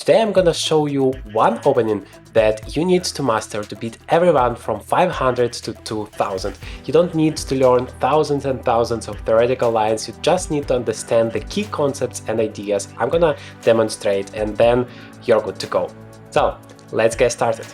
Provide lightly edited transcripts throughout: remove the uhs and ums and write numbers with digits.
Today I'm gonna show you one opening that you need to master to beat everyone from 500 to 2000. You don't need to learn thousands and thousands of theoretical lines, you just need to understand the key concepts and ideas I'm gonna demonstrate, and then you're good to go. So, let's get started.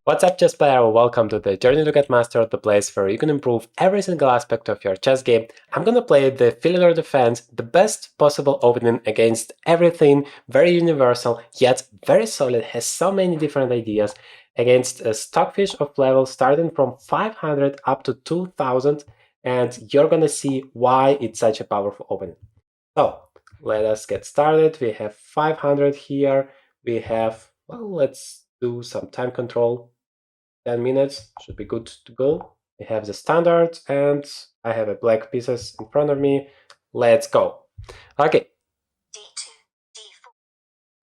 What's up, chess player? Welcome to the Journey to Get Master, the place where you can improve every single aspect of your chess game. I'm gonna play the Philidor Defense, the best possible opening against everything, very universal, yet very solid, has so many different ideas, against a stockfish of level starting from 500 up to 2000, and you're gonna see why it's such a powerful opening. So, let us get started. We have 500 here, we have, well, let's do some time control. 10 minutes should be good to go. We have the standard and I have a black pieces in front of me. Let's go. Okay.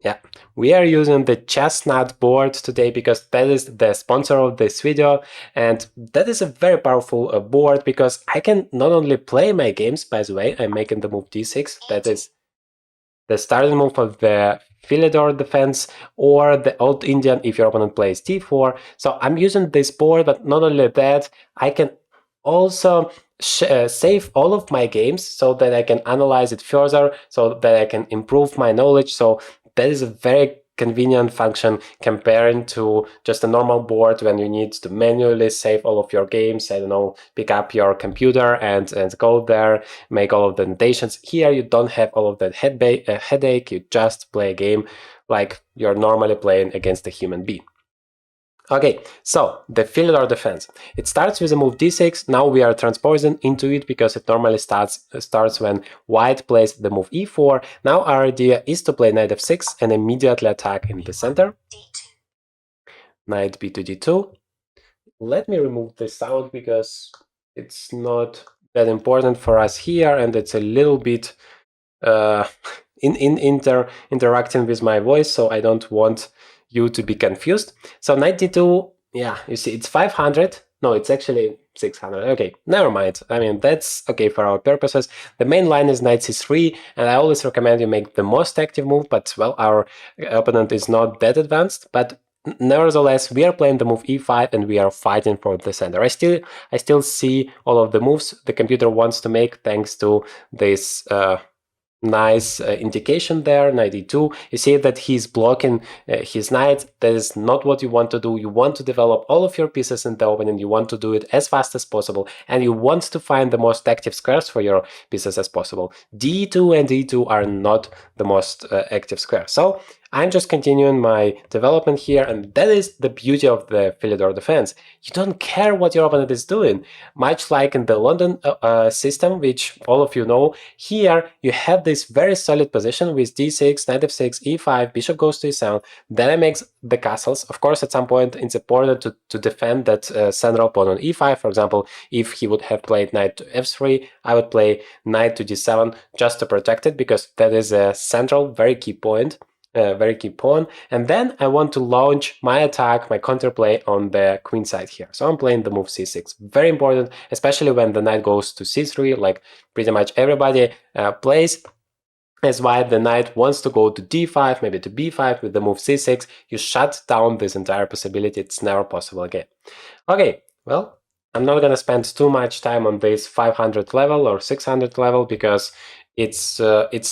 Yeah, we are using the Chestnut board today because that is the sponsor of this video, and that is a very powerful board because I can not only play my games, by the way, I'm making the move d6, that is the starting move of the Philidor Defense, or the Old Indian if your opponent plays d4. So I'm using this board, but not only that, I can also save all of my games so that I can analyze it further, so that I can improve my knowledge. So that is a very convenient function comparing to just a normal board when you need to manually save all of your games. I don't know, pick up your computer and go there, make all of the notations. Here you don't have all of that headache, you just play a game like you're normally playing against a human being. Okay, so the Philidor Defense. It starts with a move d6. Now we are transposing into it because it normally starts when white plays the move e4. Now our idea is to play knight f6 and immediately attack in the center. Knight b to d2. Let me remove the sound because it's not that important for us here, and it's a little bit interacting with my voice, so I don't want you to be confused. So knight d2, yeah, you see it's 500. No, it's actually 600. Okay, never mind. I mean, that's okay for our purposes. The main line is knight c3, and I always recommend you make the most active move, but well, our opponent is not that advanced, but nevertheless, we are playing the move e5 and we are fighting for the center. I still see all of the moves the computer wants to make thanks to this nice indication there, knight e2. You see that he's blocking his knight. That is not what you want to do. You want to develop all of your pieces in the opening. You want to do it as fast as possible, and you want to find the most active squares for your pieces as possible. d2 and e2 are not the most active squares. So I'm just continuing my development here, and that is the beauty of the Philidor Defense. You don't care what your opponent is doing. Much like in the London system, which all of you know, here you have this very solid position with d6, knight f6, e5, bishop goes to e7, then I make the castles. Of course, at some point it's important to defend that central pawn on e5. For example, if he would have played knight to f3, I would play knight to d7 just to protect it, because that is a central, very key point. Very key pawn, and then I want to launch my attack, my counterplay on the queen side here. So I'm playing the move c6. Very important, especially when the knight goes to c3, like pretty much everybody plays. As white, the knight wants to go to d5, maybe to b5 with the move c6. You shut down this entire possibility. It's never possible again. Okay, well, I'm not gonna spend too much time on this 500 level or 600 level because it's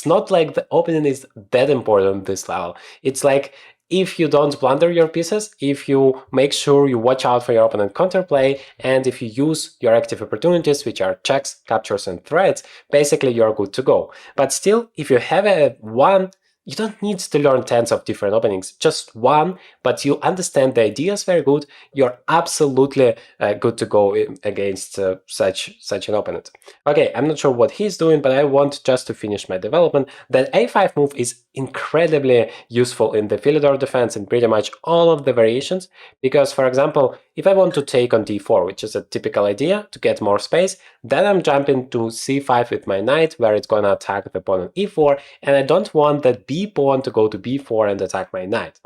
not like the opening is that important this level. It's like if you don't blunder your pieces, if you make sure you watch out for your opponent counterplay, and if you use your active opportunities, which are checks, captures, and threats, basically you're good to go. But still, if you have a one, you don't need to learn tens of different openings, just one, but you understand the ideas very good, you're absolutely good to go against such an opponent. Okay, I'm not sure what he's doing, but I want just to finish my development. That a5 move is incredibly useful in the Philidor Defense in pretty much all of the variations, because, for example, if I want to take on d4, which is a typical idea to get more space, then I'm jumping to c5 with my knight, where it's gonna attack the pawn on e4, and I don't want that b pawn to go to b4 and attack my knight.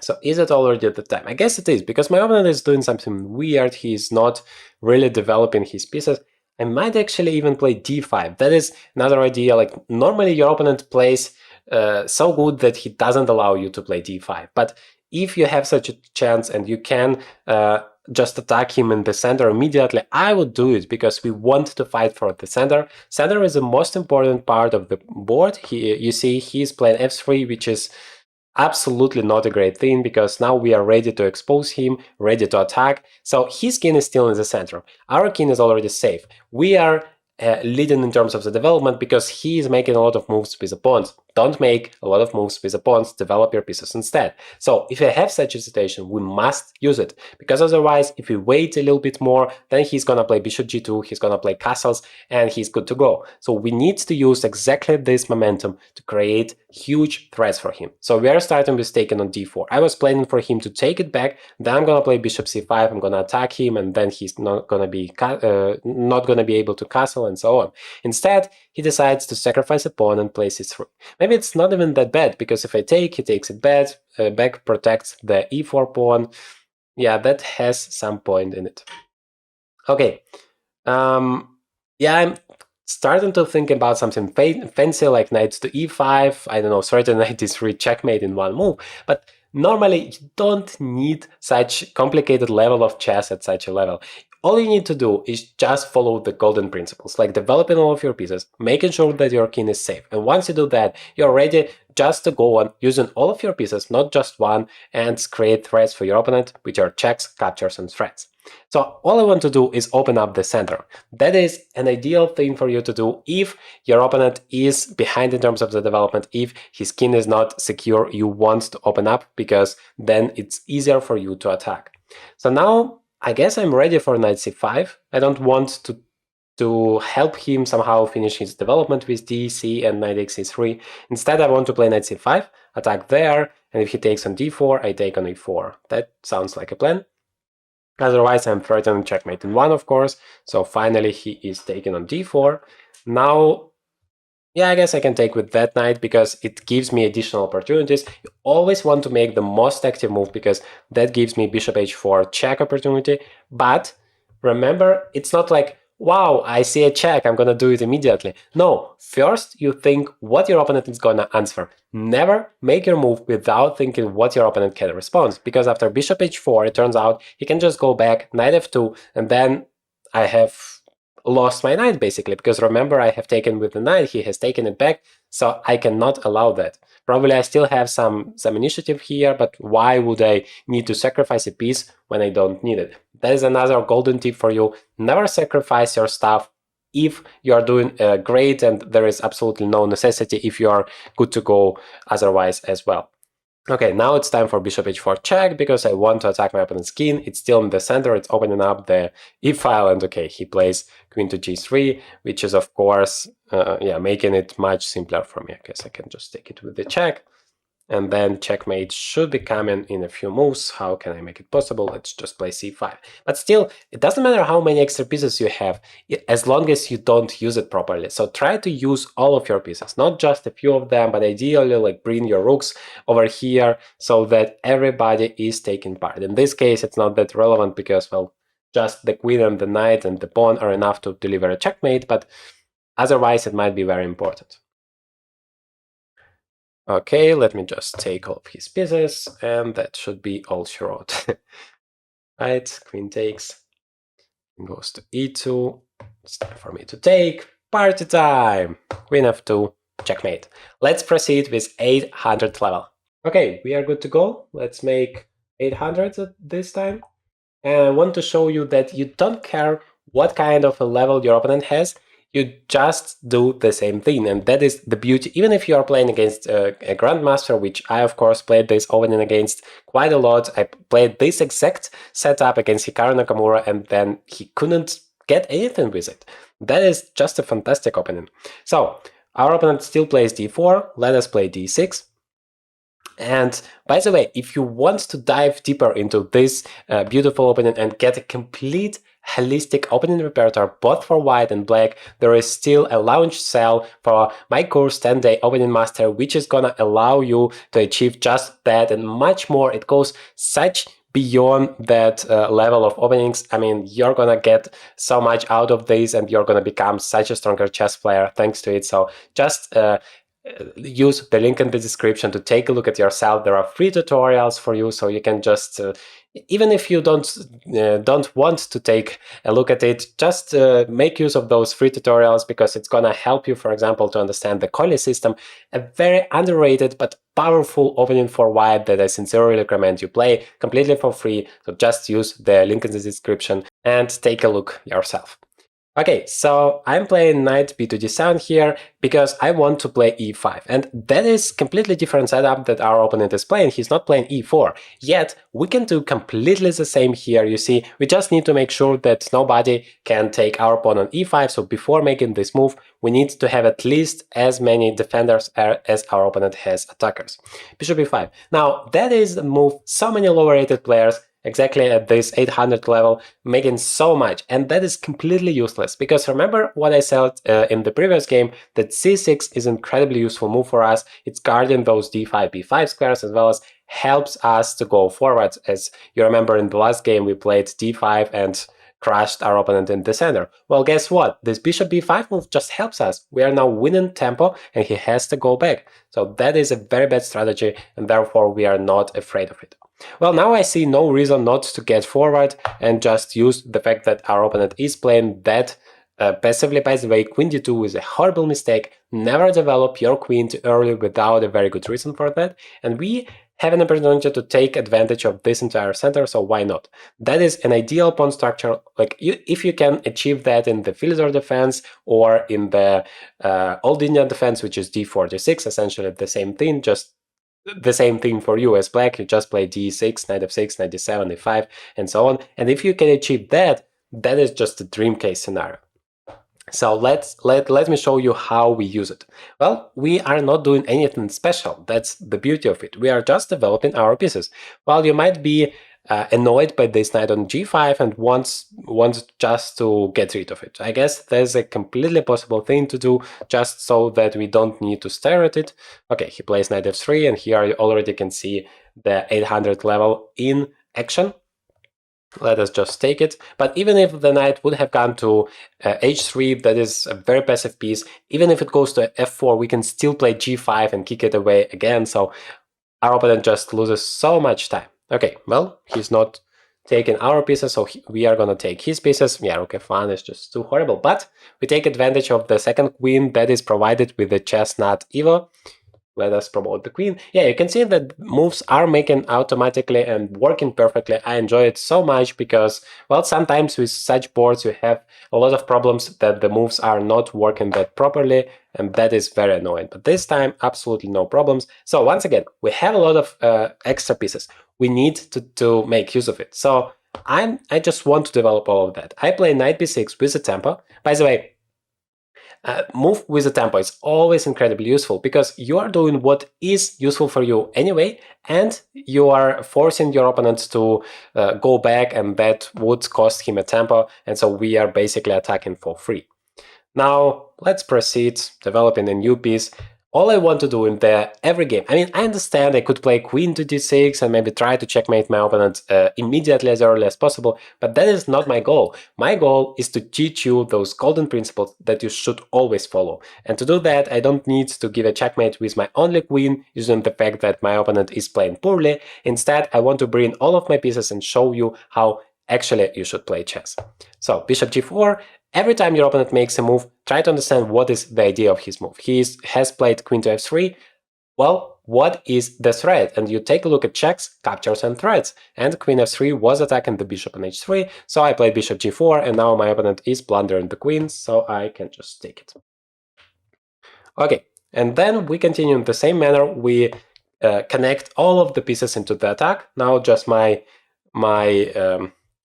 So is it already at the time? I guess it is, because my opponent is doing something weird. He is not really developing his pieces. I might actually even play d5. That is another idea. Like normally your opponent plays so good that he doesn't allow you to play d5. But if you have such a chance and you can just attack him in the center immediately, I would do it because we want to fight for the center. Center is the most important part of the board. You see he's playing f3, which is absolutely not a great thing because now we are ready to expose him, ready to attack. So his king is still in the center. Our king is already safe. We are leading in terms of the development because he is making a lot of moves with the pawns. Don't make a lot of moves with the pawns, develop your pieces instead. So if I have such a situation, we must use it, because otherwise if we wait a little bit more, then he's gonna play bishop g2, he's gonna play castles, and he's good to go. So we need to use exactly this momentum to create huge threats for him. So we are starting with taking on d4. I was planning for him to take it back, then I'm gonna play bishop c5, I'm gonna attack him, and then he's not gonna be able to castle and so on. Instead, he decides to sacrifice a pawn and plays c3. Maybe it's not even that bad, because if I take, he takes it back, protects the e4 pawn. Yeah, that has some point in it. Okay. Yeah, I'm starting to think about something fancy like knight to e5. I don't know, threaten knight d3 checkmate in one move. But normally you don't need such complicated level of chess at such a level. All you need to do is just follow the golden principles, like developing all of your pieces, making sure that your king is safe. And once you do that, you're ready just to go on using all of your pieces, not just one, and create threats for your opponent, which are checks, captures, and threats. So all I want to do is open up the center. That is an ideal thing for you to do if your opponent is behind in terms of the development, if his king is not secure, you want to open up, because then it's easier for you to attack. So now I guess I'm ready for knight c5. I don't want to help him somehow finish his development with d, c, and knight x e3. Instead, I want to play knight c5, attack there, and if he takes on d4, I take on e4. That sounds like a plan. Otherwise, I'm threatening checkmate in 1, of course. So finally, he is taken on d4. Now, yeah, I guess I can take with that knight because it gives me additional opportunities. You always want to make the most active move because that gives me bishop h4 check opportunity. But remember, it's not like, wow, I see a check, I'm gonna do it immediately. No, first you think what your opponent is gonna answer. Never make your move without thinking what your opponent can respond, because after bishop h4, it turns out he can just go back, knight f2, and then I have lost my knight, basically, because remember, I have taken with the knight, he has taken it back, so I cannot allow that. Probably I still have some initiative here, but why would I need to sacrifice a piece when I don't need it? That is another golden tip for you. Never sacrifice your stuff if you are doing great and there is absolutely no necessity, if you are good to go otherwise as well. Okay, now it's time for bishop h4 check, because I want to attack my opponent's king. It's still in the center, it's opening up the e-file, and okay, he plays queen to g3, which is of course, yeah, making it much simpler for me. I guess I can just take it with the check, and then checkmate should be coming in a few moves. How can I make it possible? Let's just play c5. But still, it doesn't matter how many extra pieces you have, as long as you don't use it properly. So try to use all of your pieces, not just a few of them, but ideally like bring your rooks over here so that everybody is taking part. In this case, it's not that relevant because, well, just the queen and the knight and the pawn are enough to deliver a checkmate, but otherwise it might be very important. Okay, let me just take all of his pieces, and that should be all she wrote. Right, queen takes, goes to e2, it's time for me to take, party time! Queen f2, checkmate. Let's proceed with 800 level. Okay, we are good to go. Let's make 800 this time. And I want to show you that you don't care what kind of a level your opponent has, you just do the same thing, and that is the beauty. Even if you are playing against a grandmaster, which I of course played this opening against quite a lot. I played this exact setup against Hikaru Nakamura, and then he couldn't get anything with it. That is just a fantastic opening. So our opponent still plays d4, let us play d6. And by the way, if you want to dive deeper into this beautiful opening and get a complete holistic opening repertoire both for white and black, there is still a launch sale for my course 10-day opening master, which is gonna allow you to achieve just that and much more. It goes such beyond that level of openings. I mean, you're gonna get so much out of this, and you're gonna become such a stronger chess player thanks to it. So just use the link in the description to take a look at yourself. There are free tutorials for you, so you can just even if you don't want to take a look at it, just make use of those free tutorials, because it's gonna help you, for example, to understand the Collie system, a very underrated but powerful opening for white that I sincerely recommend you play completely for free. So just use the link in the description and take a look yourself. Okay, so I'm playing knight b2 d7 here because I want to play e5, and that is completely different setup that our opponent is playing. He's not playing e4, yet we can do completely the same here. You see, we just need to make sure that nobody can take our pawn on e5, so before making this move, we need to have at least as many defenders as our opponent has attackers. Bishop e5. Now, that is a move so many lower rated players exactly at this 800 level, making so much, and that is completely useless, because remember what I said in the previous game, that c6 is an incredibly useful move for us. It's guarding those d5, b5 squares, as well as helps us to go forward. As you remember, in the last game we played d5 and crushed our opponent in the center. Well, guess what? This bishop b5 move just helps us. We are now winning tempo, and he has to go back. So that is a very bad strategy, and therefore we are not afraid of it. Well, now I see no reason not to get forward and just use the fact that our opponent is playing that passively. By the way, queen d2 is a horrible mistake. Never develop your queen too early without a very good reason for that. And we have an opportunity to take advantage of this entire center, so why not? That is an ideal pawn structure. Like, if you can achieve that in the Philidor defense or in the Old Indian defense, which is d4, d6, essentially the same thing, just the same thing for you as black. You just play d6, knight f6, knight d7, d5, and so on. And if you can achieve that, that is just a dream case scenario. So let me show you how we use it. Well, we are not doing anything special. That's the beauty of it. We are just developing our pieces. Well, you might be annoyed by this knight on g5 and wants just to get rid of it. I guess there's a completely possible thing to do, just so that we don't need to stare at it. Okay, he plays knight f3, and here you already can see the 800 level in action. Let us just take it. But even if the knight would have gone to h3, that is a very passive piece. Even if it goes to f4, we can still play g5 and kick it away again. So our opponent just loses so much time. Okay, well, he's not taking our pieces, so we are gonna take his pieces. Yeah, rook f1 is just too horrible, but we take advantage of the second queen that is provided with the chestnut Evo. Let us promote the queen. Yeah, you can see that moves are making automatically and working perfectly. I enjoy it so much because, well, sometimes with such boards you have a lot of problems that the moves are not working that properly, and that is very annoying. But this time, absolutely no problems. So once again, we have a lot of extra pieces. We need to make use of it. So I just want to develop all of that. I play knight b6 with a tempo. By the way, move with the tempo is always incredibly useful, because you are doing what is useful for you anyway, and you are forcing your opponent to go back, and that would cost him a tempo, and so we are basically attacking for free. Now let's proceed developing a new piece. All I want to do in every game, I mean, I understand I could play queen to d6 and maybe try to checkmate my opponent immediately as early as possible, but that is not my goal. My goal is to teach you those golden principles that you should always follow. And to do that, I don't need to give a checkmate with my only queen, using the fact that my opponent is playing poorly. Instead, I want to bring all of my pieces and show you how actually you should play chess. So bishop g4. Every time your opponent makes a move, try to understand what is the idea of his move. He has played queen to f3. Well, what is the threat? And you take a look at checks, captures, and threats. And queen f3 was attacking the bishop on h3, so I played bishop g4, and now my opponent is plundering the queen, so I can just take it. Okay, and then we continue in the same manner. We connect all of the pieces into the attack. Now just my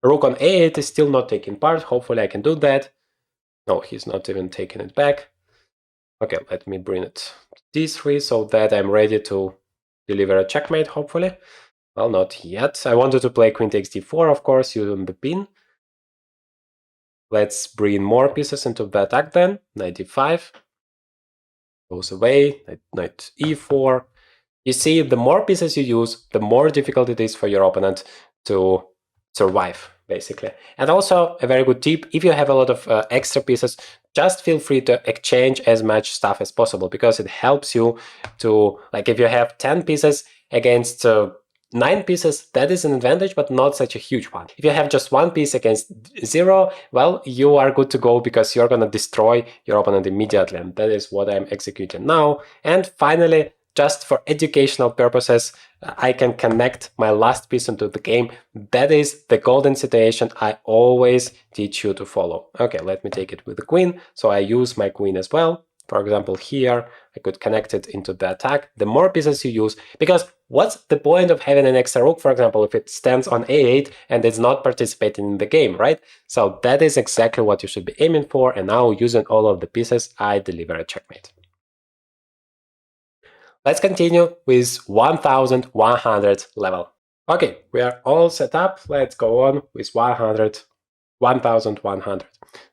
rook on a8 is still not taking part. Hopefully I can do that. No, he's not even taking it back. Okay, let me bring it to d3 so that I'm ready to deliver a checkmate, hopefully. Well, not yet. I wanted to play queen takes d4, of course, using the pin. Let's bring more pieces into the attack then. Knight d5 goes away. Knight e4. You see, the more pieces you use, the more difficult it is for your opponent to survive, basically. And also a very good tip, if you have a lot of extra pieces, just feel free to exchange as much stuff as possible, because it helps you to, like, if you have 10 pieces against 9 pieces, that is an advantage, but not such a huge one. If you have just 1 piece against 0, well, you are good to go, because you're gonna destroy your opponent immediately, and that is what I'm executing now. And finally, just for educational purposes, I can connect my last piece into the game. That is the golden situation I always teach you to follow. Okay, let me take it with the queen. So I use my queen as well. For example, here, I could connect it into the attack. The more pieces you use, because what's the point of having an extra rook, for example, if it stands on a8 and it's not participating in the game, right? So that is exactly what you should be aiming for, and now using all of the pieces, I deliver a checkmate. Let's continue with 1100 level. Okay, we are all set up. Let's go on with 1100.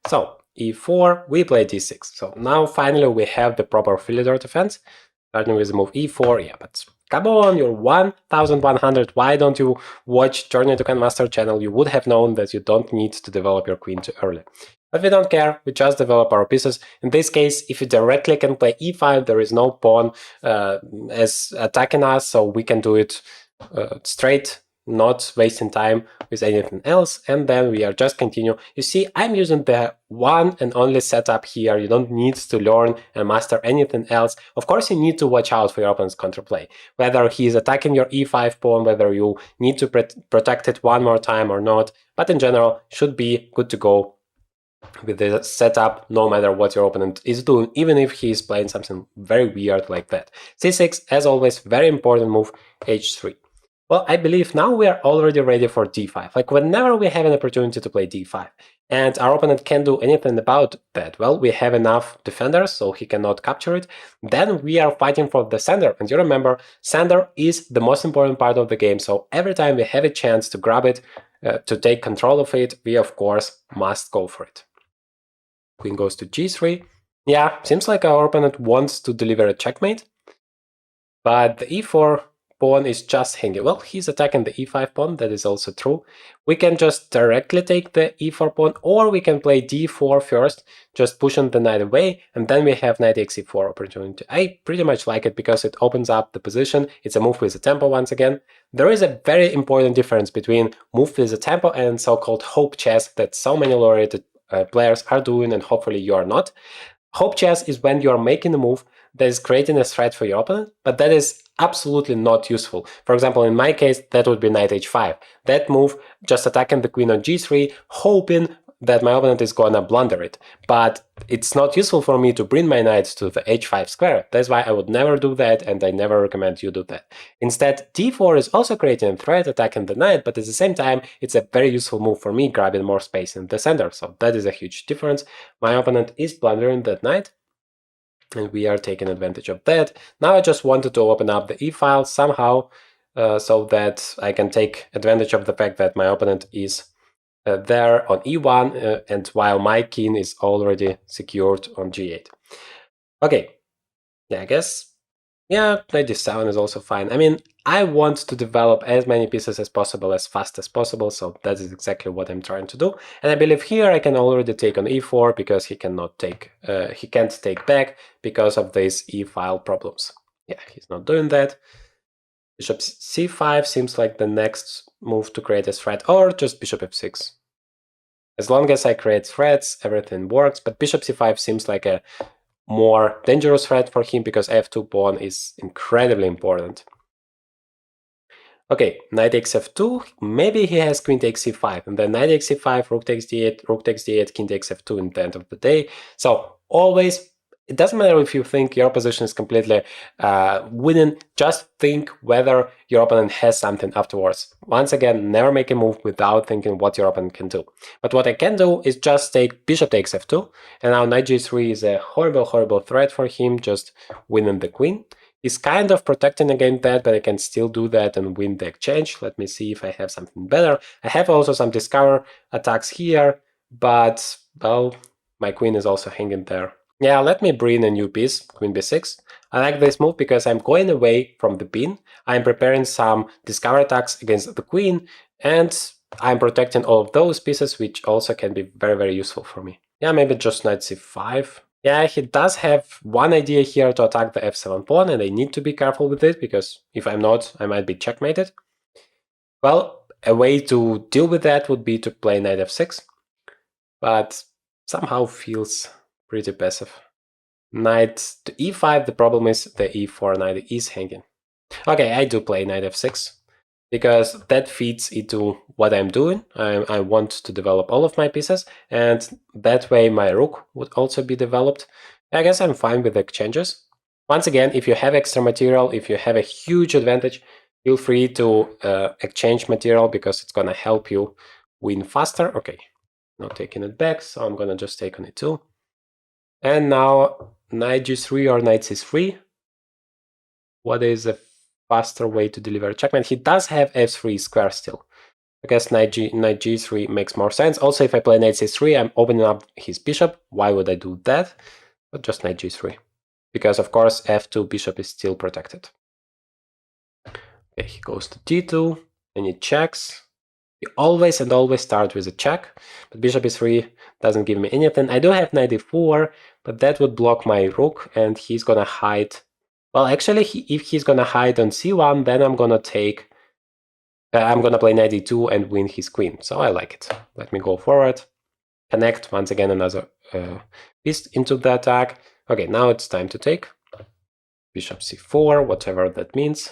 So e4, we play d6. So now finally we have the proper Philidor defense. Starting with the move e4, yeah, but come on, you're 1100. Why don't you watch Journey to Grandmaster channel? You would have known that you don't need to develop your queen too early. But we don't care, we just develop our pieces. In this case, if you directly can play e5, there is no pawn as attacking us, so we can do it straight, not wasting time with anything else, and then we are just continue. You see, I'm using the one and only setup here. You don't need to learn and master anything else. Of course, you need to watch out for your opponent's counterplay, whether he's attacking your e5 pawn, whether you need to protect it one more time or not, but in general, should be good to go with the setup, no matter what your opponent is doing, even if he is playing something very weird like that. c6, as always, very important move, h3. Well, I believe now we are already ready for d5. Like, whenever we have an opportunity to play d5, and our opponent can't do anything about that, well, we have enough defenders, so he cannot capture it, then we are fighting for the center. And you remember, center is the most important part of the game, so every time we have a chance to grab it, to take control of it, we, of course, must go for it. Queen goes to g3. Yeah, seems like our opponent wants to deliver a checkmate, but the e4 pawn is just hanging. Well, he's attacking the e5 pawn, that is also true. We can just directly take the e4 pawn, or we can play d4 first, just pushing the knight away, and then we have knight takes e4 opportunity. I pretty much like it because it opens up the position. It's a move with a tempo once again. There is a very important difference between move with a tempo and so-called hope chess that so many laureated players are doing, and hopefully you are not. Hope chess is when you are making a move that is creating a threat for your opponent, but that is absolutely not useful. For example, in my case, that would be knight h5. That move, just attacking the queen on g3, hoping that my opponent is gonna blunder it. But it's not useful for me to bring my knight to the h5 square. That's why I would never do that, and I never recommend you do that. Instead, d4 is also creating a threat, attacking the knight, but at the same time, it's a very useful move for me, grabbing more space in the center. So that is a huge difference. My opponent is blundering that knight, and we are taking advantage of that. Now I just wanted to open up the e-file somehow, so that I can take advantage of the fact that my opponent is there on e1, and while my king is already secured on g8. Okay, yeah, I guess, yeah, knight d7 is also fine. I mean, I want to develop as many pieces as possible as fast as possible, so that is exactly what I'm trying to do. And I believe here I can already take on e4 because he cannot take, he can't take back because of these e-file problems. Yeah, he's not doing that. Bishop c5 seems like the next move to create a threat, or just bishop f6. As long as I create threats, everything works, but bishop c5 seems like a more dangerous threat for him because f2 pawn is incredibly important. Okay, knight takes f2, maybe he has queen takes c5, and then knight takes c5, rook takes d8, rook takes d8, king takes f2 in the end of the day. So always, it doesn't matter if you think your position is completely winning, just think whether your opponent has something afterwards. Once again, never make a move without thinking what your opponent can do. But what I can do is just take bishop takes f2, and now knight g3 is a horrible, horrible threat for him, just winning the queen. He's kind of protecting against that, but I can still do that and win the exchange. Let me see if I have something better. I have also some discover attacks here, but, well, my queen is also hanging there. Yeah, let me bring a new piece, queen b6. I like this move because I'm going away from the pin. I'm preparing some discover attacks against the queen, And I'm protecting all of those pieces, which also can be very, very useful for me. Yeah, maybe just knight c5. Yeah, he does have one idea here to attack the f7 pawn, and I need to be careful with it, because if I'm not, I might be checkmated. Well, a way to deal with that would be to play knight f6, but somehow feels pretty passive. Knight to e5, the problem is the e4 knight is hanging. Okay, I do play knight f6, because that feeds into what I'm doing. I want to develop all of my pieces, and that way my rook would also be developed. I guess I'm fine with exchanges. Once again, if you have extra material, if you have a huge advantage, feel free to exchange material, because it's gonna help you win faster. Okay, not taking it back, so I'm gonna just take on it too. And now knight g3 or knight c3. What is a faster way to deliver checkmate? He does have f3 square still. I guess knight g3 makes more sense. Also, if I play knight c3, I'm opening up his bishop. Why would I do that? But just knight g3. Because, of course, f2 bishop is still protected. Okay, he goes to d2, and he checks. You always and always start with a check, but bishop e3 doesn't give me anything. I do have knight e4, but that would block my rook, and he's gonna hide. Well, actually, if he's gonna hide on c1, then I'm gonna take. I'm gonna play knight e2 and win his queen. So I like it. Let me go forward, connect once again another piece into the attack. Okay, now it's time to take bishop c4, whatever that means.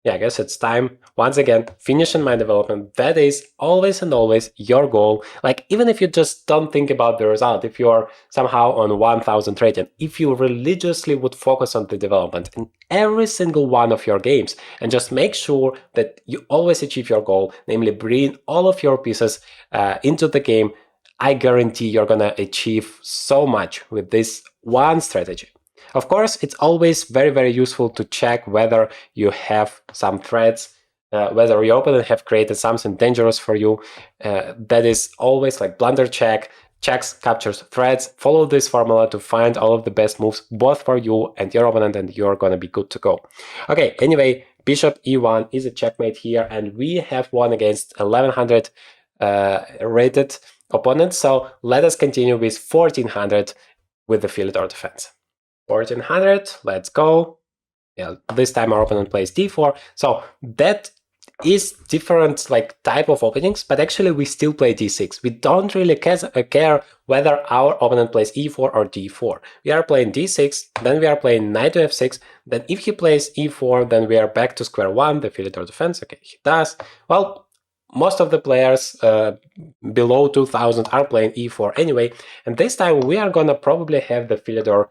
Yeah, I guess it's time, once again, finishing my development. That is always and always your goal. Like, even if you just don't think about the result, if you're somehow on 1000 rating, if you religiously would focus on the development in every single one of your games, and just make sure that you always achieve your goal, namely bring all of your pieces into the game, I guarantee you're gonna achieve so much with this one strategy. Of course, it's always very, very useful to check whether you have some threats, whether your opponent have created something dangerous for you. That is always like blunder check, checks, captures, threats. Follow this formula to find all of the best moves, both for you and your opponent, and you're gonna be good to go. Okay, anyway, bishop e1 is a checkmate here, and we have won against 1100 rated opponents. So let us continue with 1400 with the Philidor defense. 1400, let's go. Yeah, this time our opponent plays d4. So that is different like type of openings, but actually we still play d6. We don't really care whether our opponent plays e4 or d4. We are playing d6, then we are playing knight to f6, then if he plays e4, then we are back to square one, the Philidor defense. Okay, he does. Well, most of the players below 2000 are playing e4 anyway, and this time we are gonna probably have the Philidor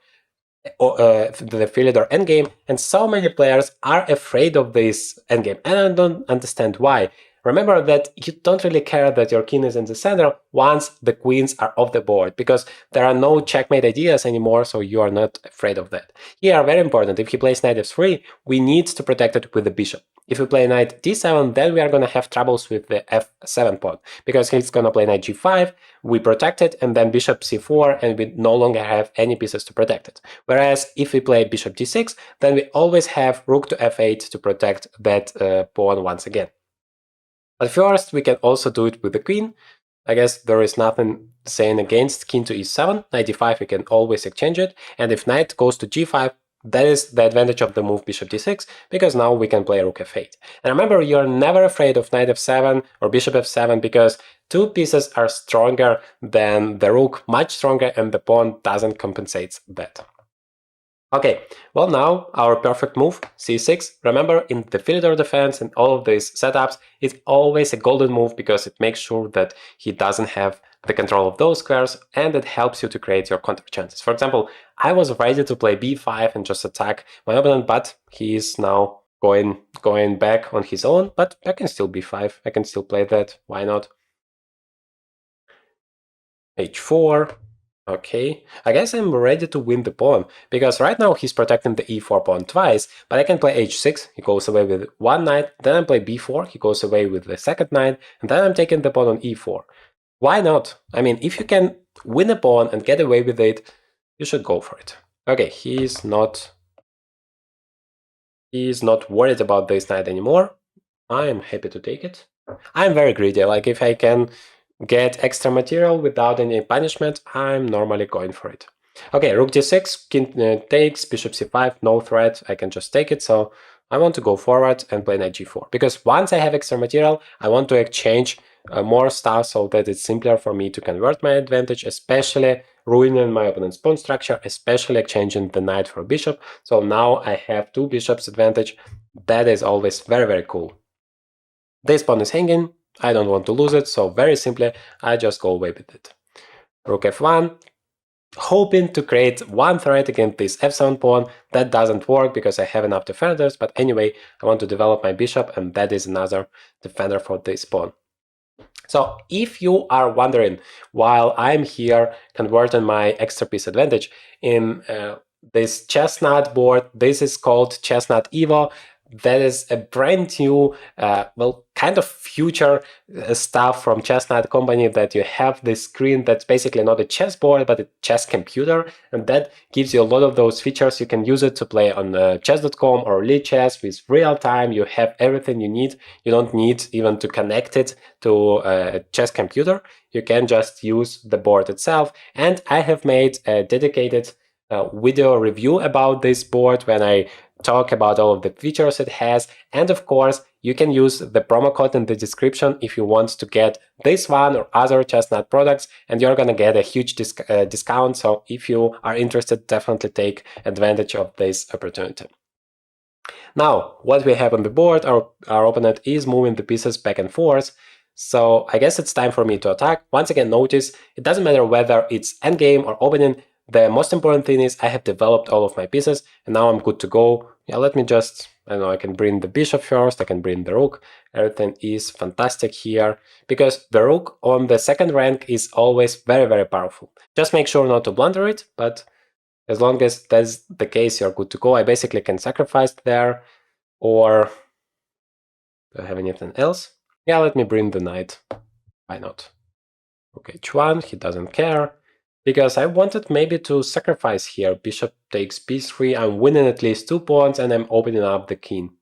endgame, and so many players are afraid of this endgame, and I don't understand why. Remember that you don't really care that your king is in the center once the queens are off the board, because there are no checkmate ideas anymore, so you are not afraid of that. Here, very important, if he plays knight f3, we need to protect it with the bishop. If we play knight d7, then we are going to have troubles with the f7 pawn, because he's going to play knight g5, we protect it, and then bishop c4, and we no longer have any pieces to protect it. Whereas if we play bishop d6, then we always have rook to f8 to protect that pawn once again. But first, we can also do it with the queen. I guess there is nothing saying against king to e7. Knight d5, we can always exchange it. And if knight goes to g5, that is the advantage of the move bishop d6, because now we can play rook f8. And remember, you're never afraid of knight f7 or bishop f7, because two pieces are stronger than the rook, much stronger, and the pawn doesn't compensate that. Okay, well now our perfect move, c6. Remember, in the Philidor defense and all of these setups, it's always a golden move, because it makes sure that he doesn't have the control of those squares, and it helps you to create your counter chances. For example, I was ready to play b5 and just attack my opponent, but he is now going back on his own, but I can still b5, I can still play that, why not? h4. Okay, I guess I'm ready to win the pawn, because right now he's protecting the e4 pawn twice, but I can play h6, he goes away with one knight, then I play b4, he goes away with the second knight, and then I'm taking the pawn on e4. Why not? I mean, if you can win a pawn and get away with it, you should go for it. Okay, he's not worried about this knight anymore. I am happy to take it. I'm very greedy. Like if I can get extra material without any punishment, I'm normally going for it. Okay, rook d6, king takes, bishop c5, no threat, I can just take it. So I want to go forward and play knight g4. Because once I have extra material, I want to exchange more stuff so that it's simpler for me to convert my advantage, especially ruining my opponent's pawn structure, especially exchanging the knight for a bishop. So now I have two bishops advantage. That is always very, very cool. This pawn is hanging, I don't want to lose it, so very simply, I just go away with it. Rook f1, hoping to create one threat against this f7 pawn. That doesn't work because I have enough defenders, but anyway, I want to develop my bishop, and that is another defender for this pawn. So if you are wondering, while I'm here converting my extra piece advantage in this Chestnut board, this is called Chestnut Evo. That is a brand new, well, kind of future stuff from Chestnut Company, that you have this screen that's basically not a chessboard, but a chess computer. And that gives you a lot of those features. You can use it to play on chess.com or Lichess with real time. You have everything you need. You don't need even to connect it to a chess computer. You can just use the board itself. And I have made a dedicated video review about this board when I talk about all of the features it has. And of course, you can use the promo code in the description if you want to get this one or other Chestnut products, and you're gonna get a huge discount. So if you are interested, definitely take advantage of this opportunity. Now, what we have on the board, our opponent is moving the pieces back and forth. So I guess it's time for me to attack. Once again, notice it doesn't matter whether it's endgame or opening. The most important thing is I have developed all of my pieces, and now I'm good to go. Yeah, let me just, I don't know, I can bring the bishop first, I can bring the rook. Everything is fantastic here, because the rook on the second rank is always very, very powerful. Just make sure not to blunder it, but as long as that's the case, you're good to go. I basically can sacrifice there, or do I have anything else? Yeah, let me bring the knight. Why not? Okay, h1, he doesn't care. Because I wanted maybe to sacrifice here. Bishop takes b3, I'm winning at least 2 pawns, and I'm opening up the king.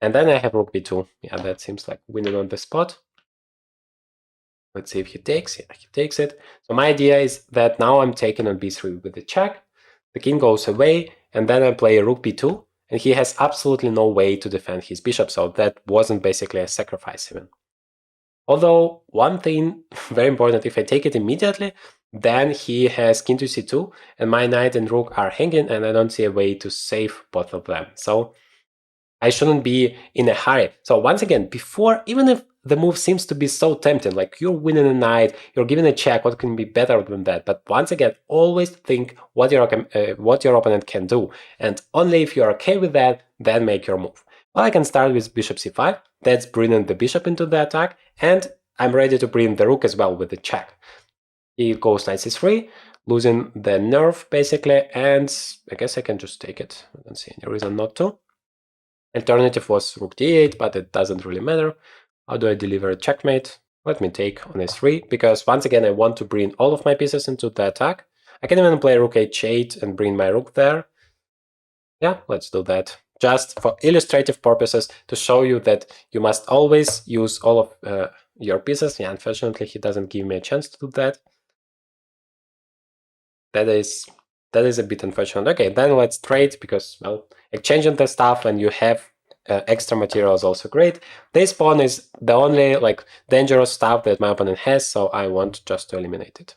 And then I have rook b2. Yeah, that seems like winning on the spot. Let's see if he takes. Yeah, he takes it. So my idea is that now I'm taking on b3 with the check. The king goes away, and then I play rook b2, and he has absolutely no way to defend his bishop, so that wasn't basically a sacrifice even. Although, one thing very important, if I take it immediately, then he has king to c2, and my knight and rook are hanging, and I don't see a way to save both of them. So I shouldn't be in a hurry. So once again, before, even if the move seems to be so tempting, like you're winning a knight, you're giving a check, what can be better than that? But once again, always think what your opponent can do. And only if you're okay with that, then make your move. Well, I can start with bishop c5. That's bringing the bishop into the attack. And I'm ready to bring the rook as well with the check. He goes knight c3, losing the nerve, basically. And I guess I can just take it. I don't see any reason not to. Alternative was rook d8, but it doesn't really matter. How do I deliver a checkmate? Let me take on s3, because once again I want to bring all of my pieces into the attack. I can even play rook h8 and bring my rook there. Yeah, let's do that. Just for illustrative purposes, to show you that you must always use all of your pieces. Yeah, unfortunately he doesn't give me a chance to do that. That is a bit unfortunate. Okay, then let's trade, because, well, exchanging the stuff when you have extra material is also great. This pawn is the only like dangerous stuff that my opponent has, so I want just to eliminate it.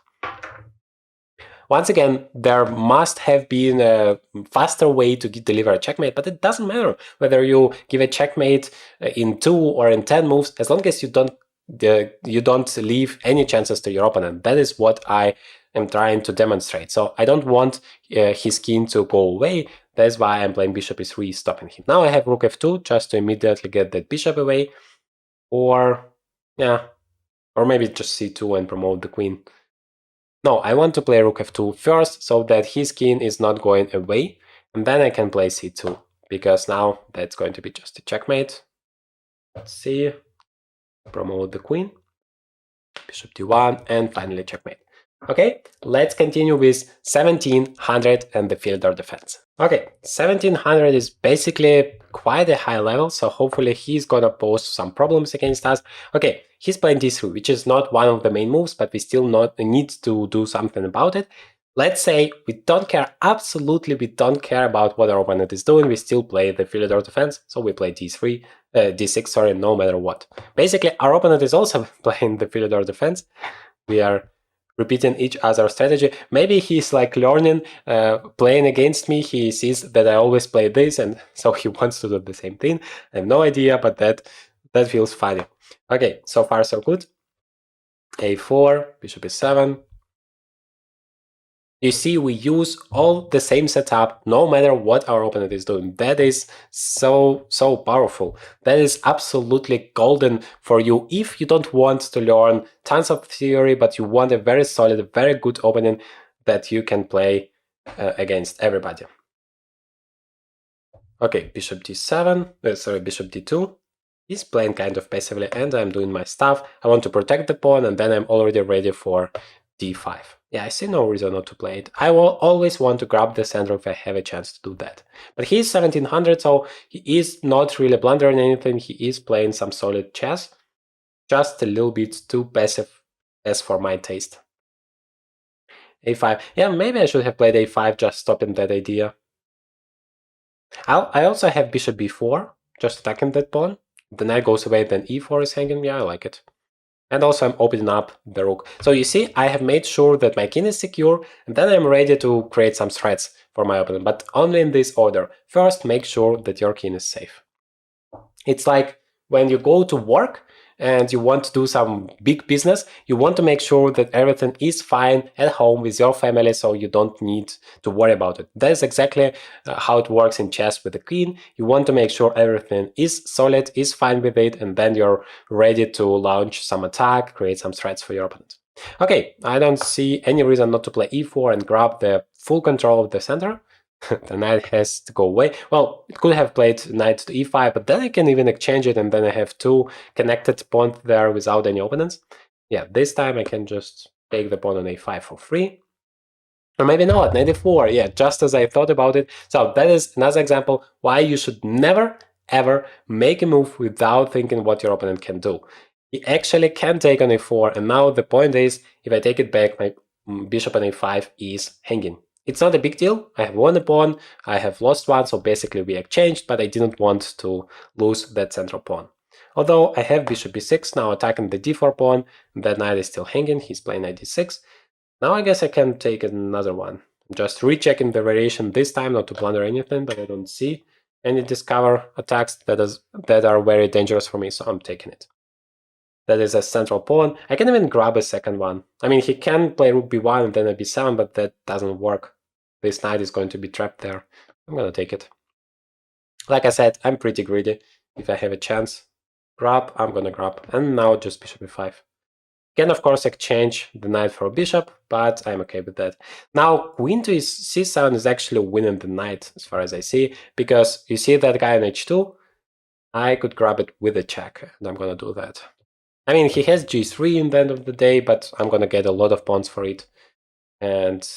Once again, there must have been a faster way to deliver a checkmate, but it doesn't matter whether you give a checkmate in 2 or in 10 moves, as long as you don't leave any chances to your opponent. That is what I am trying to demonstrate. So I don't want his king to go away. That's why I'm playing bishop e3, stopping him. Now I have rook f2 just to immediately get that bishop away, or yeah, or maybe just c2 and promote the queen. No, I want to play rook f2 first, so that his king is not going away, and then I can play c2, because now that's going to be just a checkmate. Let's see, promote the queen, bishop d1, and finally checkmate. Okay, let's continue with 1700 and the Philidor defense. Okay, 1700 is basically quite a high level, so hopefully he's gonna pose some problems against us. Okay, he's playing d3, which is not one of the main moves, but we still need to do something about it. Let's say we don't care, absolutely we don't care about what our opponent is doing, we still play the Philidor defense, so we play d3, d6, sorry, no matter what. Basically, our opponent is also playing the Philidor defense. We are repeating each other's strategy. Maybe he's like learning, playing against me. He sees that I always play this, and so he wants to do the same thing. I have no idea, but that feels funny. Okay, so far so good. A4, bishop e7. You see, we use all the same setup, no matter what our opponent is doing. That is so powerful. That is absolutely golden for you if you don't want to learn tons of theory, but you want a very solid, very good opponent that you can play against everybody. Okay, bishop d7, sorry, bishop d2. He's playing kind of passively, and I'm doing my stuff. I want to protect the pawn, and then I'm already ready for d5. Yeah, I see no reason not to play it. I will always want to grab the center if I have a chance to do that. But he's 1700, so he is not really blundering anything. He is playing some solid chess, just a little bit too passive as for my taste. a5. Yeah, maybe I should have played a5, just stopping that idea. I also have bishop b4, just attacking that pawn. The knight goes away, then e4 is hanging. Yeah, I like it. And also I'm opening up the rook. So you see, I have made sure that my king is secure, and then I'm ready to create some threats for my opponent, but only in this order. First, make sure that your king is safe. It's like when you go to work and you want to do some big business, you want to make sure that everything is fine at home with your family, so you don't need to worry about it. That is exactly how it works in chess with the queen. You want to make sure everything is solid, is fine with it, and then you're ready to launch some attack, create some threats for your opponent. Okay, I don't see any reason not to play e4 and grab the full control of the center. The knight has to go away. Well, it could have played knight to e5, but then I can even exchange it, and then I have two connected pawns there without any opponents. Yeah, this time I can just take the pawn on a5 for free. Or maybe not, knight e4. Yeah, just as I thought about it. So that is another example why you should never, ever make a move without thinking what your opponent can do. He actually can take on a4, and now the point is, if I take it back, my bishop on a5 is hanging. It's not a big deal. I have won a pawn, I have lost one, so basically we exchanged, but I didn't want to lose that central pawn. Although I have bishop b6 now attacking the d4 pawn, that knight is still hanging, he's playing knight d6. Now I guess I can take another one. I'm just rechecking the variation this time, not to blunder anything, but I don't see any discover attacks that are very dangerous for me, so I'm taking it. That is a central pawn. I can even grab a second one. I mean, he can play rook b1 and then a b7, but that doesn't work. This knight is going to be trapped there. I'm gonna take it. Like I said, I'm pretty greedy. If I have a chance, grab, I'm gonna grab. And now just bishop e5. Can of course exchange the knight for a bishop, but I'm okay with that. Now, queen to c7 is actually winning the knight, as far as I see, because you see that guy on h2, I could grab it with a check, and I'm gonna do that. I mean, he has g3 in the end of the day, but I'm gonna get a lot of pawns for it. And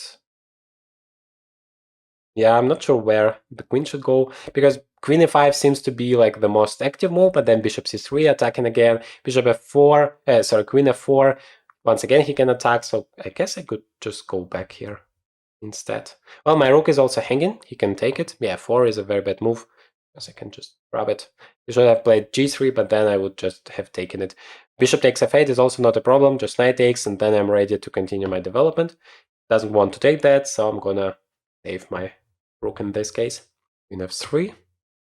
yeah, I'm not sure where the queen should go, because queen e5 seems to be like the most active move, but then bishop c3 attacking again, bishop f4, sorry, queen f4. Once again, he can attack, so I guess I could just go back here instead. Well, my rook is also hanging, he can take it. Yeah, 4 is a very bad move, because I can just grab it. You should have played g3, but then I would just have taken it. Bishop takes f8 is also not a problem, just knight takes, and then I'm ready to continue my development. Doesn't want to take that, so I'm gonna save my rook in this case. Queen f3.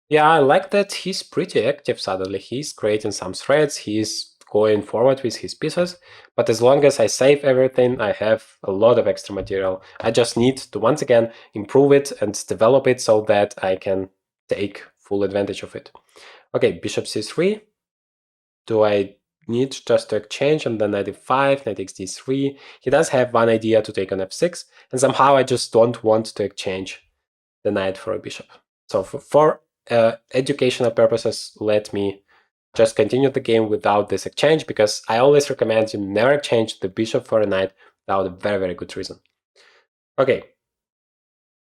Yeah, I like that he's pretty active suddenly. He's creating some threats, he's going forward with his pieces, but as long as I save everything, I have a lot of extra material. I just need to once again improve it and develop it so that I can take full advantage of it. Okay, bishop c3. Do I need just to exchange and then knight e5, knight takes d3? He does have one idea to take on f6, and somehow I just don't want to exchange the knight for a bishop. So for educational purposes, let me just continue the game without this exchange, because I always recommend you never exchange the bishop for a knight without a very, very good reason. Okay.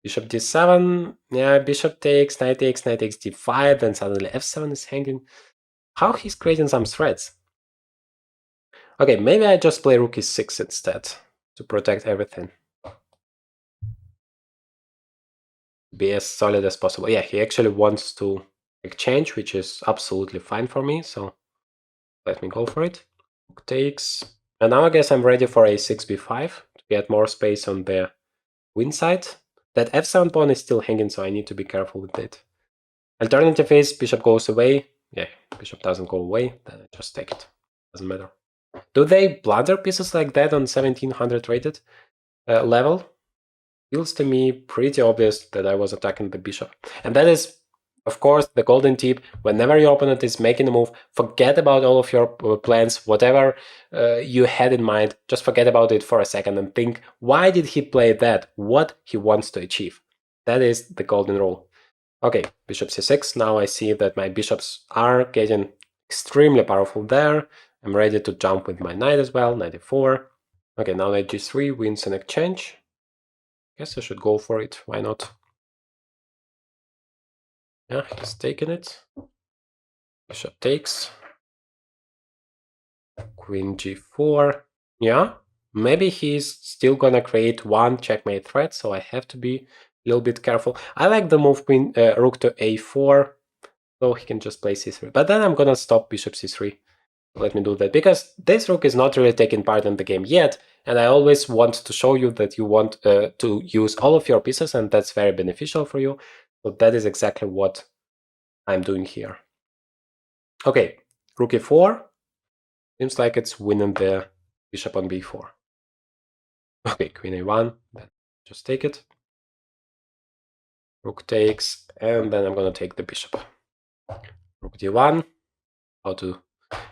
Bishop d7, yeah, bishop takes, knight takes d5, then suddenly f7 is hanging. How he's creating some threats? Okay, maybe I just play rook e6 instead to protect everything. Be as solid as possible. Yeah, he actually wants to exchange, which is absolutely fine for me, so let me go for it. Rook takes, and now I guess I'm ready for a6 b5 to get more space on the win side. That f7 pawn is still hanging, so I need to be careful with it. Alternative is bishop goes away. Yeah, bishop doesn't go away, then I just take it. Doesn't matter. Do they blunder pieces like that on 1700 rated level? Feels to me pretty obvious that I was attacking the bishop. And that is, of course, the golden tip. Whenever your opponent is making a move, forget about all of your plans, whatever you had in mind, just forget about it for a second and think, why did he play that? What he wants to achieve. That is the golden rule. Okay, bishop c6. Now I see that my bishops are getting extremely powerful there. I'm ready to jump with my knight as well, knight e4. Okay, now knight g3 wins an exchange. Guess I should go for it. Why not? Yeah, he's taking it. Bishop takes. Queen g4. Yeah, maybe he's still gonna create one checkmate threat, so I have to be a little bit careful. I like the move rook to a4, so he can just play c3. But then I'm gonna stop bishop c3. Let me do that, because this rook is not really taking part in the game yet, and I always want to show you that you want to use all of your pieces, and that's very beneficial for you. So that is exactly what I'm doing here. Okay, rook e4. Seems like it's winning the bishop on b4. Okay, queen a1, then just take it. Rook takes, and then I'm gonna take the bishop. Rook d1. How to...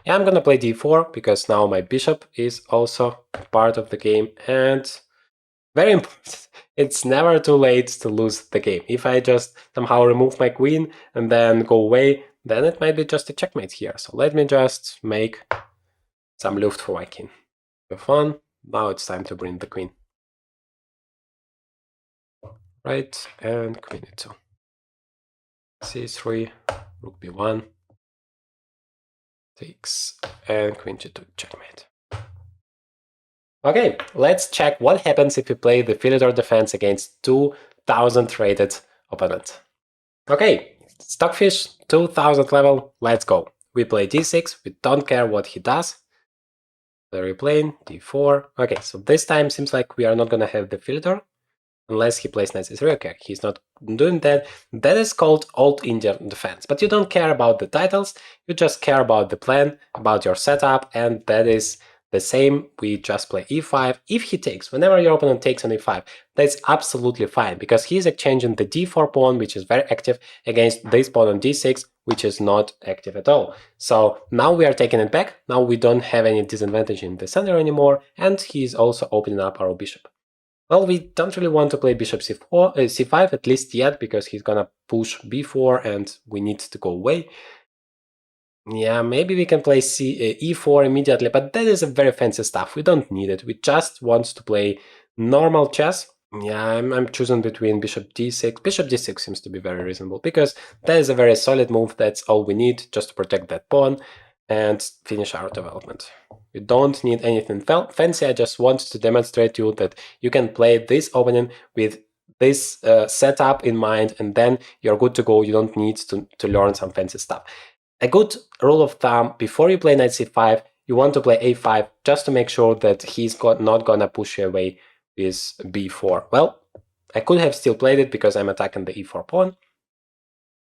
Yeah, I'm gonna play d4, because now my bishop is also part of the game, and very important, it's never too late to lose the game. If I just somehow remove my queen and then go away, then it might be just a checkmate here. So let me just make some luft for my king. f1, now it's time to bring the queen. Right, and queen e2. c3, rook b1, takes, and queen g2, checkmate. Okay, let's check what happens if you play the Philidor defense against 2000 rated opponent. Okay, Stockfish, 2000 level, let's go. We play d6, we don't care what he does. Very plain, d4. Okay, so this time seems like we are not gonna have the Philidor, unless he plays knight c3. Okay, he's not doing that. That is called Old Indian defense. But you don't care about the titles, you just care about the plan, about your setup, and that is the same. We just play e5. If he takes, whenever your opponent takes on e5, that's absolutely fine, because he's exchanging the d4 pawn, which is very active, against this pawn on d6, which is not active at all. So now we are taking it back. Now we don't have any disadvantage in the center anymore, and he's also opening up our bishop. Well, we don't really want to play bishop c4, c5 at least yet, because he's gonna push b4 and we need to go away. Yeah, maybe we can play e4 immediately, but that is a very fancy stuff. We don't need it. We just want to play normal chess. Yeah, I'm choosing between bishop d6. Bishop d6 seems to be very reasonable, because that is a very solid move. That's all we need just to protect that pawn and finish our development. You don't need anything fancy. I just want to demonstrate to you that you can play this opening with this setup in mind, and then you're good to go. You don't need to learn some fancy stuff. A good rule of thumb, before you play knight c5, you want to play a5 just to make sure that he's not gonna push you away with b4. Well, I could have still played it because I'm attacking the e4 pawn,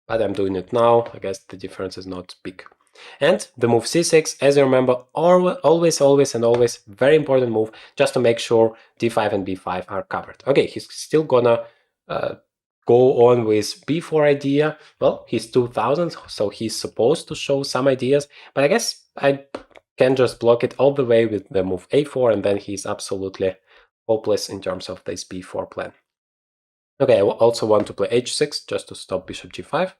but I'm doing it now. I guess the difference is not big. And the move c6, as you remember, always, very important move, just to make sure d5 and b5 are covered. Okay, he's still gonna go on with b4 idea. Well, he's 2000, so he's supposed to show some ideas, but I guess I can just block it all the way with the move a4, and then he's absolutely hopeless in terms of this b4 plan. Okay, I also want to play h6 just to stop bishop g5.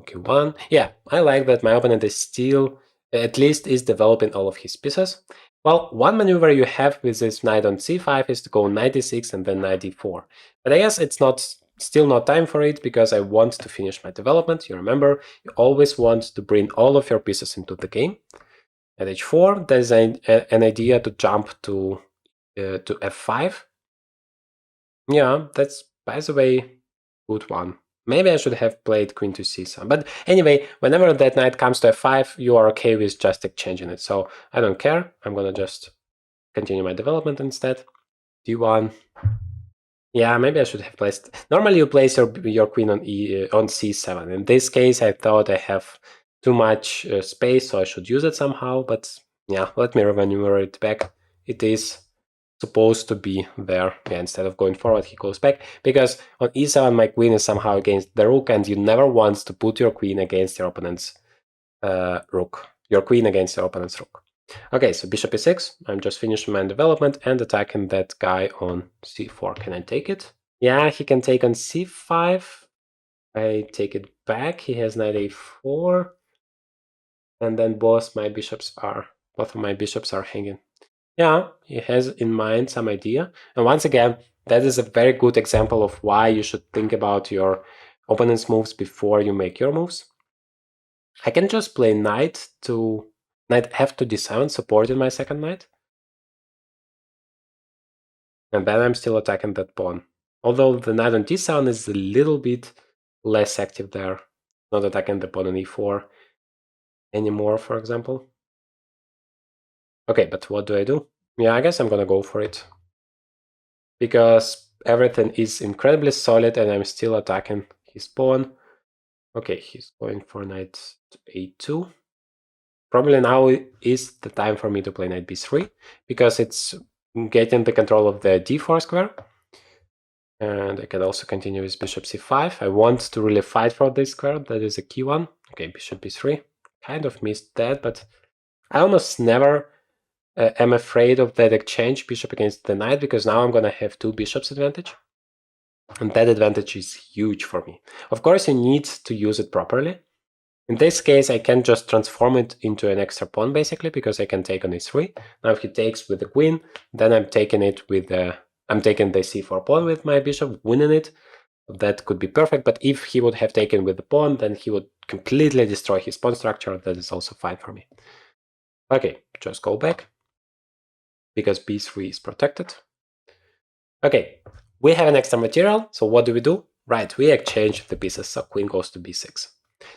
Okay, one. Yeah, I like that my opponent is still, at least is developing all of his pieces. Well, one maneuver you have with this knight on c5 is to go knight d6 and then knight d4. But I guess it's still not time for it because I want to finish my development. You remember, you always want to bring all of your pieces into the game. At h4, there's an idea to jump to f5. Yeah, that's, by the way, good one. Maybe I should have played queen to c7. But anyway, whenever that knight comes to f5, you are okay with just exchanging it. So I don't care. I'm going to just continue my development instead. d1. Yeah, maybe I should have placed... Normally you place your queen on c7. In this case, I thought I have too much space, so I should use it somehow. But yeah, let me remaneuver it back. It is supposed to be there. Yeah, instead of going forward, he goes back. Because on e7, my queen is somehow against the rook, and you never want to put your queen against your opponent's rook. Your queen against your opponent's rook. Okay, so bishop e6. I'm just finishing my development and attacking that guy on c4. Can I take it? Yeah, he can take on c5. I take it back. He has knight a4. And then both of my bishops are hanging. Yeah, he has in mind some idea. And once again, that is a very good example of why you should think about your opponent's moves before you make your moves. I can just play knight f to d7, supporting my second knight. And then I'm still attacking that pawn. Although the knight on d7 is a little bit less active there. Not attacking the pawn on e4 anymore, for example. Okay, but what do I do? Yeah, I guess I'm gonna go for it. Because everything is incredibly solid and I'm still attacking his pawn. Okay, he's going for knight to a2. Probably now is the time for me to play knight b3, because it's getting the control of the d4 square. And I can also continue with bishop c5. I want to really fight for this square. That is a key one. Okay, bishop b3. Kind of missed that, but I almost never am afraid of that exchange, bishop against the knight, because now I'm going to have two bishops advantage. And that advantage is huge for me. Of course, you need to use it properly. In this case, I can just transform it into an extra pawn, basically, because I can take on e3. Now, if he takes with the queen, then I'm taking it with I'm taking the c4 pawn with my bishop, winning it. That could be perfect, but if he would have taken with the pawn, then he would completely destroy his pawn structure. That is also fine for me. Okay, just go back, because b3 is protected. Okay, we have an extra material, so what do? Right, we exchange the pieces, so queen goes to b6.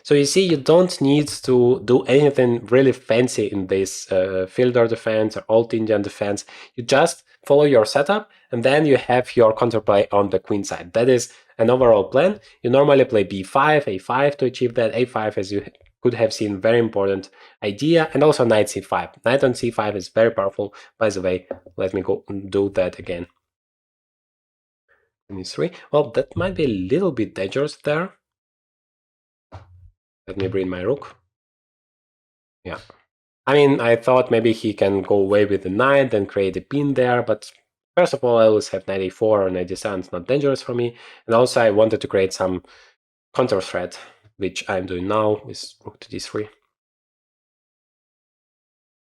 So you see, you don't need to do anything really fancy in this Philidor defense or Old Indian defense. You just follow your setup, and then you have your counterplay on the queen side. That is an overall plan. You normally play b5, a5 to achieve that. a5, as you could have seen, very important idea, and also knight c5. Knight on c5 is very powerful. By the way, let me go and do that again. e3. Well, that might be a little bit dangerous there. Let me bring my rook. Yeah. I mean, I thought maybe he can go away with the knight, then create a pin there, but first of all, I always have knight a4 or knight d7. It's not dangerous for me. And also, I wanted to create some counter threat, which I'm doing now with rook to d3.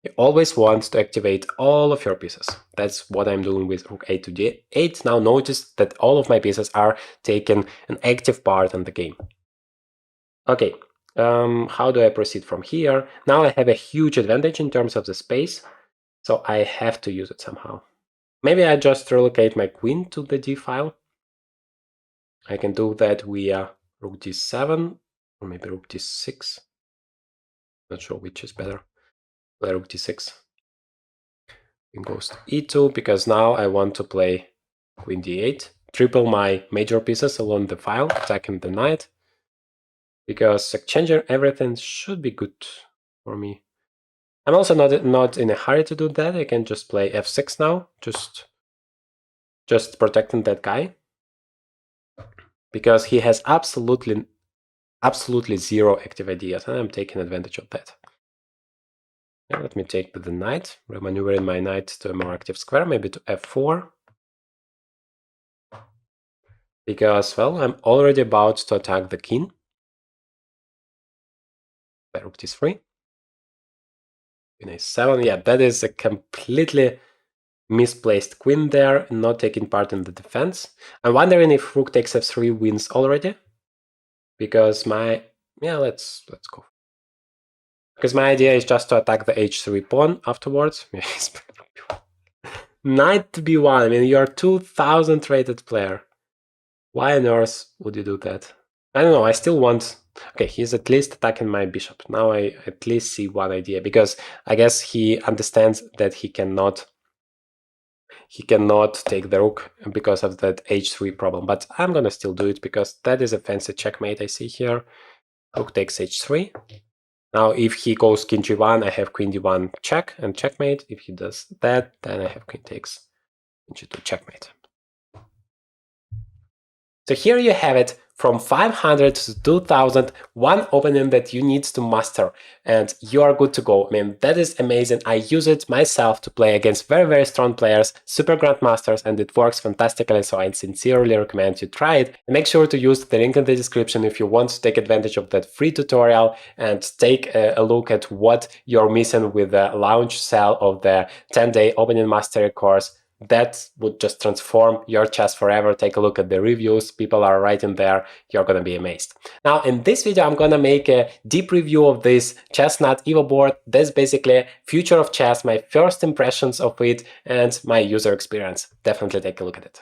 You always want to activate all of your pieces. That's what I'm doing with rook a to d8. Now notice that all of my pieces are taking an active part in the game. Okay, how do I proceed from here? Now I have a huge advantage in terms of the space, so I have to use it somehow. Maybe I just relocate my queen to the d file. I can do that via rook d7 or maybe rook d6. Not sure which is better. Rook d6. Queen goes to e2, because now I want to play queen d8. Triple my major pieces along the file, attacking the knight. Because exchanging everything should be good for me. I'm also not in a hurry to do that. I can just play f6 now, just protecting that guy, because he has absolutely zero active ideas, and I'm taking advantage of that. Yeah, let me take the knight, remaneuvering my knight to a more active square, maybe to f4, because, well, I'm already about to attack the king. By rook d3. Queen a7. Yeah, that is a completely misplaced queen there, not taking part in the defense. I'm wondering if rook takes f3 wins already, because let's go. Because my idea is just to attack the h3 pawn afterwards. Knight to b1. I mean, you're a 2000 rated player. Why on earth would you do that? I don't know. I still want. Okay, he's at least attacking my bishop. Now I at least see one idea, because I guess he understands that he cannot take the rook because of that h3 problem. But I'm gonna still do it because that is a fancy checkmate I see here. Rook takes h3. Now if he goes king g1, I have queen d1 check and checkmate. If he does that, then I have queen takes king g2 checkmate. So here you have it, from 500 to 2000, one opening that you need to master, and you are good to go. I mean, that is amazing. I use it myself to play against very, very strong players, super grandmasters, and it works fantastically, so I sincerely recommend you try it. And make sure to use the link in the description if you want to take advantage of that free tutorial and take a look at what you're missing with the launch sale of the 10-day opening mastery course. That would just transform your chess forever. Take a look at the reviews. People are writing there. You're gonna be amazed. Now, in this video, I'm gonna make a deep review of this Chessnut Evo board. That's basically future of chess, my first impressions of it, and my user experience. Definitely take a look at it.